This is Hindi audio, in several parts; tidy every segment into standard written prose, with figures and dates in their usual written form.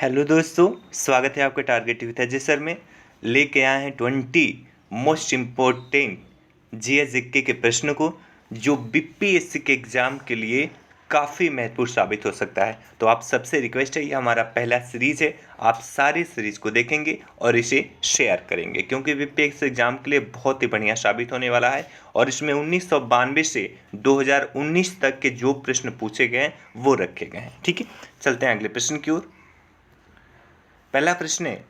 हेलो दोस्तों, स्वागत है आपका टारगेट विद अजय सर में। लेके आए हैं 20 मोस्ट इम्पोर्टेंट जीके के प्रश्न को, जो बीपीएससी के एग्ज़ाम के लिए काफ़ी महत्वपूर्ण साबित हो सकता है। तो आप सबसे रिक्वेस्ट है, ये हमारा पहला सीरीज़ है, आप सारी सीरीज़ को देखेंगे और इसे शेयर करेंगे, क्योंकि बीपीएससी एग्ज़ाम के लिए बहुत ही बढ़िया साबित होने वाला है। और इसमें 1992 से 2019 तक के जो प्रश्न पूछे गए हैं वो रखे गए हैं। ठीक है, चलते हैं अगले प्रश्न की ओर। पहला प्रश्न है,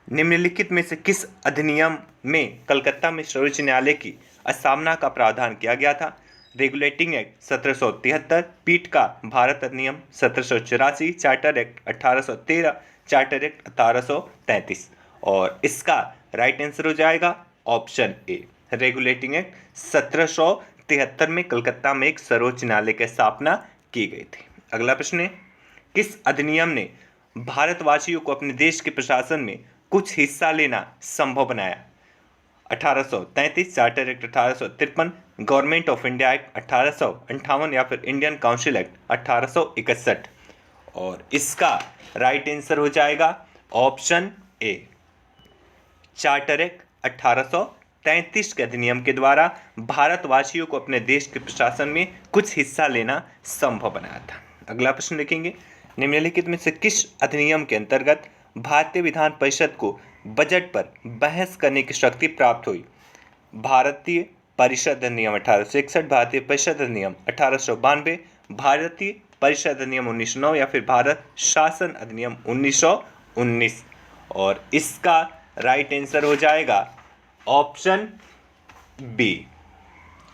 निम्नलिखित में से किस अधिनियम में कलकत्ता में सर्वोच्च न्यायालय की स्थापना का प्रावधान किया गया था? रेगुलेटिंग एक्ट 1773, पीठ का भारत अधिनियम 1784, चार्टर एक्ट 1813, चार्टर एक्ट 1833। और इसका राइट आंसर हो जाएगा ऑप्शन ए, रेगुलेटिंग एक्ट 1773 में कलकत्ता में एक सर्वोच्च न्यायालय की स्थापना की गई थी। अगला प्रश्न है, किस अधिनियम ने भारतवासियों को अपने देश के प्रशासन में कुछ हिस्सा लेना संभव बनाया? 1833, charter act 1853, government of India act 1858 या फिर इंडियन काउंसिल एक्ट 1861। और इसका राइट आंसर हो जाएगा ऑप्शन ए, चार्टर एक्ट 1833 के अधिनियम के द्वारा भारतवासियों को अपने देश के प्रशासन में कुछ हिस्सा लेना संभव बनाया था। अगला प्रश्न देखेंगे, निम्नलिखित में से किस अधिनियम के अंतर्गत भारतीय विधान परिषद को बजट पर बहस करने की शक्ति प्राप्त हुई? भारतीय परिषद अधिनियम 1861, भारतीय परिषद अधिनियम 1892, भारतीय परिषद अधिनियम 1909 या फिर भारत शासन अधिनियम 1919। और इसका राइट आंसर हो जाएगा option B,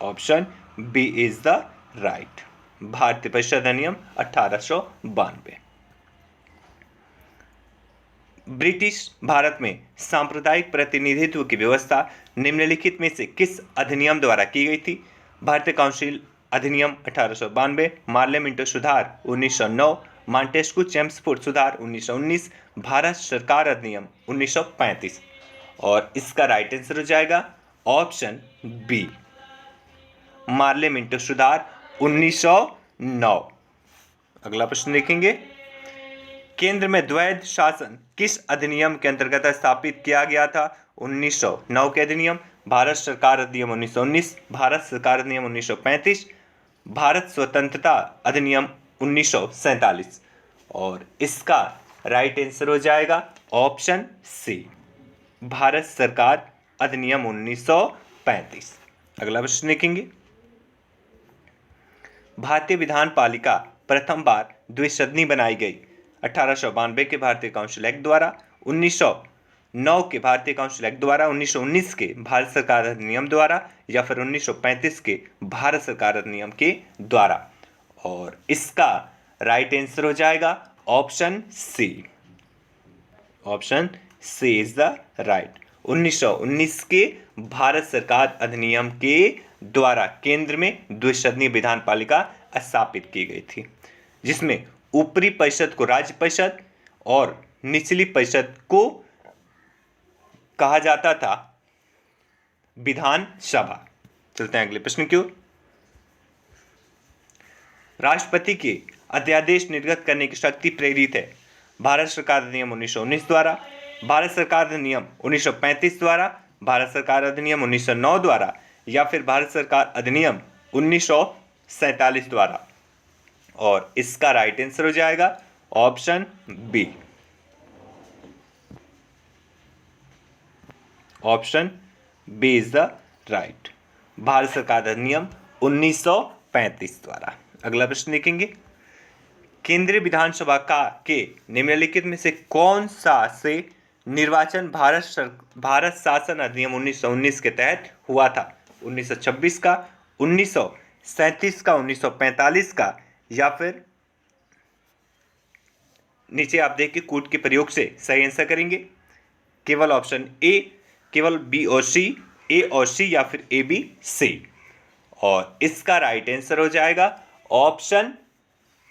option B is the right, भारतीय परिषद अधिनियम 1892। ब्रिटिश भारत में सांप्रदायिक प्रतिनिधित्व की व्यवस्था निम्नलिखित में से किस अधिनियम द्वारा की गई थी? भारतीय काउंसिल अधिनियम 1892, मार्लियामेंटो सुधार 1909, मॉन्टेस्क्यू चेम्सफोर्ड सुधार 1919, भारत सरकार अधिनियम 1935। और इसका राइट आंसर हो जाएगा ऑप्शन बी, मार्लियामेंटो सुधार 1909। अगला प्रश्न देखेंगे, केंद्र में द्वैध शासन किस अधिनियम के अंतर्गत स्थापित किया गया था? 1909 के अधिनियम, भारत सरकार अधिनियम 1919, भारत सरकार अधिनियम 1935, भारत स्वतंत्रता अधिनियम 1947। और इसका राइट आंसर हो जाएगा ऑप्शन सी, भारत सरकार अधिनियम 1935। अगला प्रश्न देखेंगे, भारतीय विधान पालिका प्रथम बार द्विसदनी बनाई गई 1892 के भारतीय काउंसिल एक्ट द्वारा, 1909 के भारतीय काउंसिल एक्ट द्वारा, 1919 के भारत सरकार अधिनियम द्वारा या फिर 1935 के भारत सरकार अधिनियम के द्वारा। और इसका राइट आंसर हो जाएगा option C, option C is the right, 1919 के भारत सरकार अधिनियम के द्वारा केंद्र में द्विसदनीय विधान पालिका स्थापित की गई थी, जिसमें ऊपरी परिषद को राज्य परिषद और निचली परिषद को कहा जाता था विधान सभा। चलते हैं अगले प्रश्न की ओर। राष्ट्रपति के अध्यादेश निर्गत करने की शक्ति प्रेरित है? भारत सरकार अधिनियम 1919 द्वारा, भारत सरकार अधिनियम 1935 द्वारा, भारत सरकार अधिनियम 1909 द्वारा या फिर भारत सरकार अधिनियम 1947 द्वारा। और इसका राइट आंसर हो जाएगा option B, option B is the right, भारत सरकार अधिनियम 1935 द्वारा। अगला प्रश्न देखेंगे, केंद्रीय विधानसभा का के निम्नलिखित में से कौन सा से निर्वाचन भारत शासन अधिनियम 1919 के तहत हुआ था? 1926 का, 1937 का, 1945 का या फिर नीचे आप देखिए कूट के प्रयोग से सही आंसर करेंगे। केवल ऑप्शन ए, केवल बी और सी, ए और सी या फिर ए बी सी। और इसका राइट आंसर हो जाएगा ऑप्शन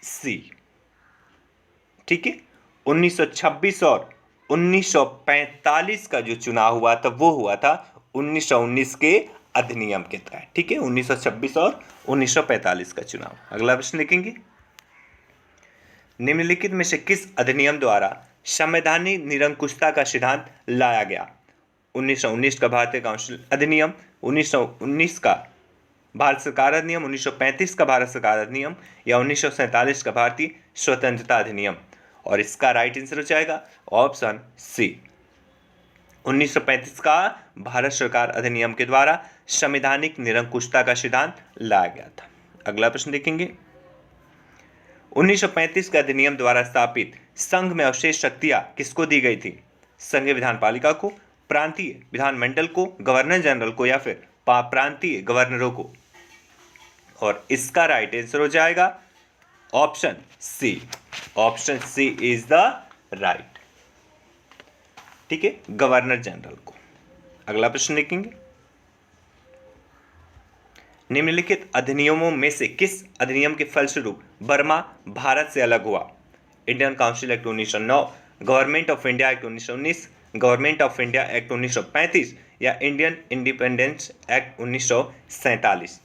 सी। ठीक है, 1926 और 1945 का जो चुनाव हुआ था वो हुआ था 1919 के अधिनियम के तहत। ठीक है, 1926 और 1945 का चुनाव। अगला प्रश्न देखेंगे, निम्नलिखित में से किस अधिनियम द्वारा संवैधानिक निरंकुशता का सिद्धांत लाया गया? 1919 का भारतीय काउंसिल अधिनियम, 1919 का भारत सरकार अधिनियम, 1935 का भारत सरकार अधिनियम या 1947 का भारतीय स्वतंत्रता अधिनियम? और इसका राइट आंसर हो जाएगा ऑप्शन सी, 1935 का भारत सरकार अधिनियम के द्वारा संवैधानिक निरंकुशता का सिद्धांत लाया गया था। अगला प्रश्न देखेंगे। 1935 के अधिनियम द्वारा स्थापित संघ में अवशेष शक्तियां किसको दी गई थी? संघीय विधान पालिका को, प्रांतीय विधानमंडल को, गवर्नर जनरल को या फिर प्रांतीय गवर्नरों को? और इसका राइट आंसर हो जाएगा option C, option C is the right, ठीक है, गवर्नर जनरल को। अगला प्रश्न देखेंगे। निम्नलिखित अधिनियमों में से किस अधिनियम के फलस्वरूप बर्मा भारत से अलग हुआ? Indian council act 1909, government of India act 1919, government of India act 1935 या इंडियन इंडिपेंडेंस एक्ट 1947?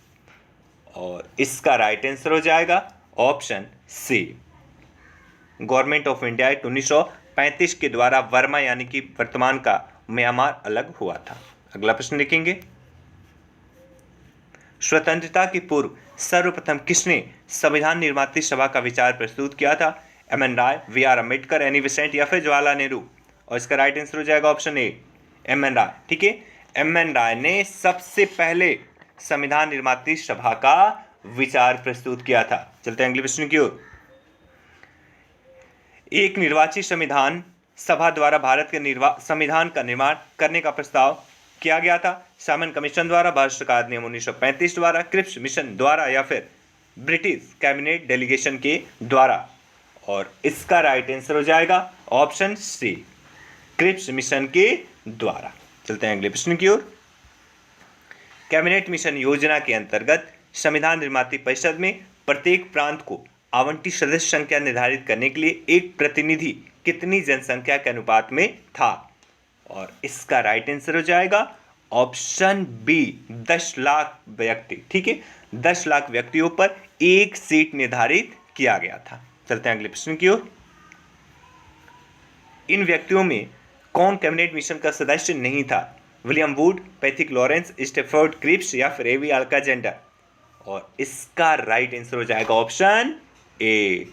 और इसका राइट आंसर हो जाएगा option C, government of India act 1935 के द्वारा बर्मा यानी कि वर्तमान का म्यांमार अलग हुआ था। अगला प्रश्न देखेंगे। स्वतंत्रता के पूर्व सर्वप्रथम किसने संविधान निर्मात्री सभा का विचार प्रस्तुत किया था? एम.एन. राय, वी.आर. अम्बेडकर, एनी बेसेंट या फिर जवाहरलाल नेहरू? और इसका राइट आंसर हो जाएगा ऑप्शन ए, एम.एन. राय, ठीक है। एम.एन. राय ने सबसे पहले संविधान निर्मात्री सभा का विचार प्रस्तुत किया था। चलते हैं अगले प्रश्न की ओर। एक निर्वाचित संविधान सभा द्वारा भारत के संविधान का निर्माण करने का प्रस्ताव किया गया था? साइमन कमीशन द्वारा, भारत सरकार अधिनियम 1935 द्वारा, क्रिप्स मिशन द्वारा या फिर ब्रिटिश कैबिनेट डेलीगेशन के द्वारा? और इसका राइट आंसर हो जाएगा ऑप्शन सी, क्रिप्स मिशन के द्वारा। चलते हैं अगले प्रश्न की ओर। कैबिनेट मिशन योजना के अंतर्गत संविधान निर्मात्री परिषद में प्रत्येक प्रांत को आवंटित सदस्य संख्या निर्धारित करने के लिए एक प्रतिनिधि कितनी जनसंख्या के अनुपात में था? और इसका राइट आंसर हो जाएगा ऑप्शन बी, 10 लाख व्यक्ति, ठीक है, 10 लाख व्यक्तियों पर एक सीट निर्धारित किया गया था। चलते हैं अगले प्रश्न की ओर। इन व्यक्तियों में कौन कैबिनेट मिशन का सदस्य नहीं था? William Wood, Pethick Lawrence, Stafford Cripps या फिर एवी अलेक्जेंडर? और इसका राइट आंसर हो जाएगा ऑप्शन ए,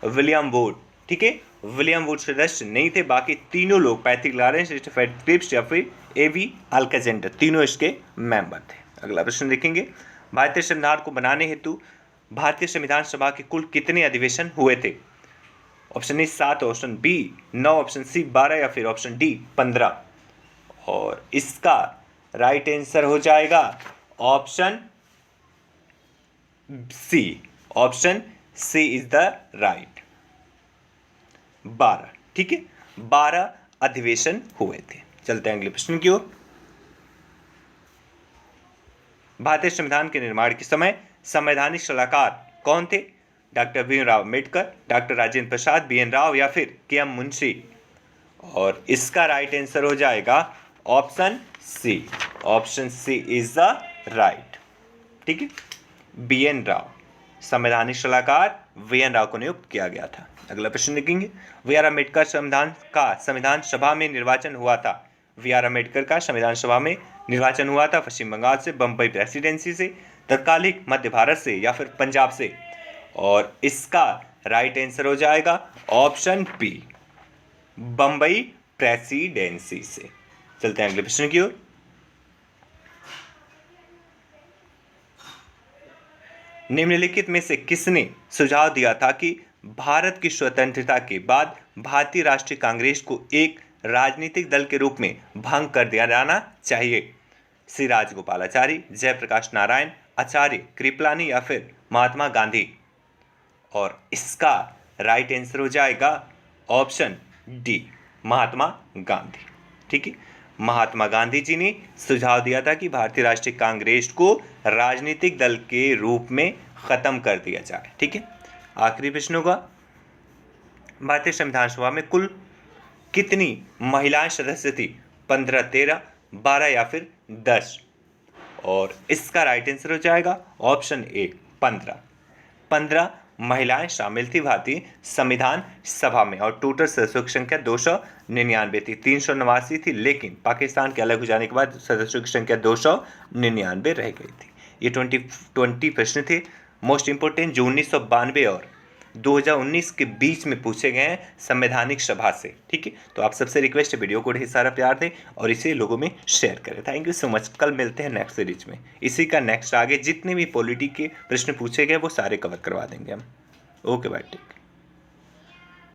विलियम वुड, ठीक है, विलियम वुड सदस्य नहीं थे, बाकी तीनों लोग पैथिक लॉरेंस, स्टेफर्ड क्रिप्स या फिर एवी अलेक्जेंडर, तीनों इसके मेंबर थे। अगला प्रश्न देखेंगे। भारतीय संविधान को बनाने हेतु भारतीय संविधान सभा के कुल कितने अधिवेशन हुए थे? Option A 7, option B 9, option C 12 या फिर ऑप्शन डी 15? और इसका राइट आंसर हो जाएगा option C, option C is the right, 12, ठीक है, 12 अधिवेशन हुए थे। चलते हैं अगले प्रश्न की ओर। भारतीय संविधान के निर्माण के समय संवैधानिक सलाहकार कौन थे? Doctor Bhimrao Ambedkar, doctor Rajendra Prasad, BN. Rao या फिर के.एम. मुंशी? और इसका राइट आंसर हो जाएगा option C, option C is the right, ठीक है, बी.एन. राव, संवैधानिक सलाहकार वी.एन. राव को नियुक्त किया गया था। अगला प्रश्न देखेंगे। वी.आर. अम्बेडकर संविधान सभा में निर्वाचन हुआ था? वी.आर. अम्बेडकर का संविधान सभा में निर्वाचन हुआ था पश्चिम बंगाल से, बम्बई प्रेसिडेंसी से, तत्कालिक मध्य भारत से या फिर पंजाब से? और इसका राइट आंसर हो जाएगा ऑप्शन बी, बम्बई प्रेसिडेंसी से। चलते हैं अगले प्रश्न की ओर। निम्नलिखित में से किसने सुझाव दिया था कि भारत की स्वतंत्रता के बाद भारतीय राष्ट्रीय कांग्रेस को एक राजनीतिक दल के रूप में भंग कर दिया जाना चाहिए? श्री राजगोपालाचारी, जयप्रकाश नारायण, आचार्य कृपलानी या फिर महात्मा गांधी? और इसका राइट आंसर हो जाएगा ऑप्शन डी, महात्मा गांधी, ठीक है, महात्मा गांधी जी ने सुझाव दिया था कि भारतीय राष्ट्रीय कांग्रेस को राजनीतिक दल के रूप में खत्म कर दिया जाए, ठीक है। आखिरी प्रश्न होगा, भारतीय संविधान सभा में कुल कितनी महिलाएं सदस्य थी? 15, 13, 12 या फिर 10? और इसका राइट आंसर हो जाएगा ऑप्शन ए, 15 महिलाएं शामिल थी भारतीय संविधान सभा में और टोटल सदस्यों की संख्या 299 थी। 389 थी, लेकिन पाकिस्तान के अलग हो जाने के बाद सदस्यों की संख्या 299 रह गई थी। ये 20 प्रश्न थे मोस्ट इंपोर्टेंट, जो 1992 और 2019 के बीच में पूछे गए हैं संवैधानिक सभा से। ठीक है, तो आप सबसे रिक्वेस्ट है वीडियो को ढेर सारा प्यार दें और इसे लोगों में शेयर करें। Thank you so much. कल मिलते हैं नेक्स्ट सीरीज में। इसी का नेक्स्ट आगे जितने भी पॉलिटी के प्रश्न पूछे गए वो सारे कवर करवा देंगे हम। Okay bye, take.